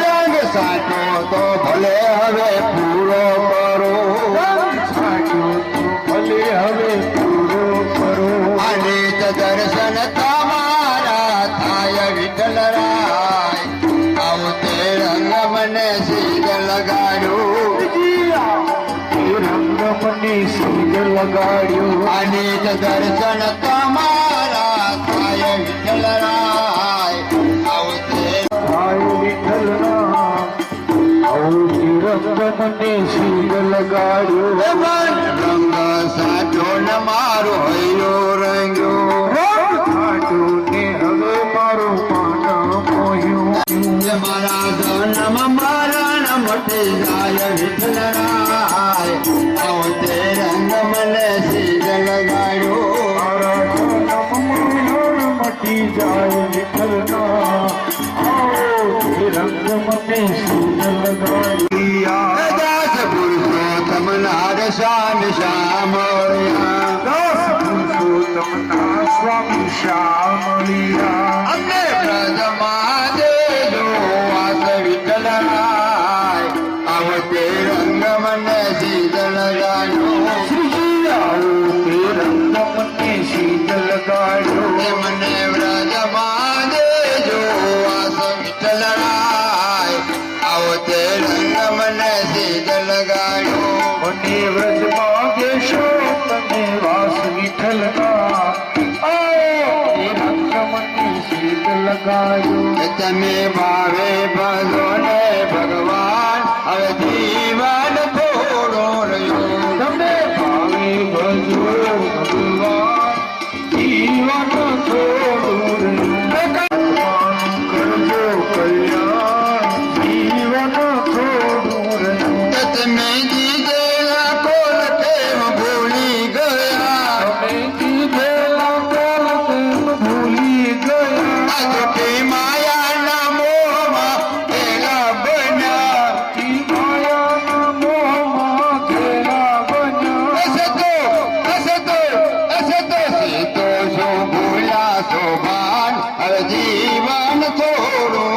રંગ સાચો તો ભલે હવે પૂરો કરો, સાચો તો ભલે હવે પૂરો કરો. અને દર્શન તમારા થાય વિઠ્ઠલ રાય, આવો તે રંગ મને સીધ લગાડ્યો, રંગ મને સીધ લગાડ્યો. અને દર્શન તમારા થાય વિઠ્ઠલ રાય, આવો તે વિઠ્ઠલ નામ રંગ મને સીધ લગાડ્યો. રંગ સાચો ન મારો હૈયો રંગ્યો, સાચું ને હવે મારું પાન મોહ્યું. મારા જન્મ મરણ મટી જાય વિઠ્ઠલ રાય, આવો તે રંગ મને સીધ લગાડ્યો. મટી જાય વિઠ્ઠલ ના, રંગ મને સીધ લગાડ્યો. દાસ પુરુષોત્તમ નાર સ્વામી શ્યામળિયા, દાસ પુરુષોત્તમ ના સ્વામી શ્યામળિયા. અમને બ્રજમાં દેજો વાસ વિઠ્ઠલ રાય, આવો તે રંગ મને સીધ લગાડ્યો. શ્રીજી આવો તે રંગ મને સીધ લગાડ્યો. મને બ્રજમાં દેજો વાસ વિઠ્ઠલ રાય, આવો તે રંગ મને સીધ લગાડ્યો. મને વ્રજમાં દેશો તમે વાસ વિઠ્ઠલ ના, એ રંગ મને સીધ લગાડ્યો. તમે ભાવે ભજો ને ભગવાન, હવે જીવન થોડો રહ્યો. તમે ભાવે ભજો ભગવાન, જીવન થોડું રહ્યું. કરજો કલ્યાણ, જીવન થોડું રહ્યું. તમે દીધેલા કોલ કેમ ભૂલી ગયા, તમે કીધેલા કોલ કેમ ભૂલી ગયા. આ જુઠ્ઠી માયાના મોહમાં પેલા બન્યા. માયાના મોહમાં ઘેરા બન્યા. સીતો શું ભૂલ્યા શોભાન, હવે જીવન થોડું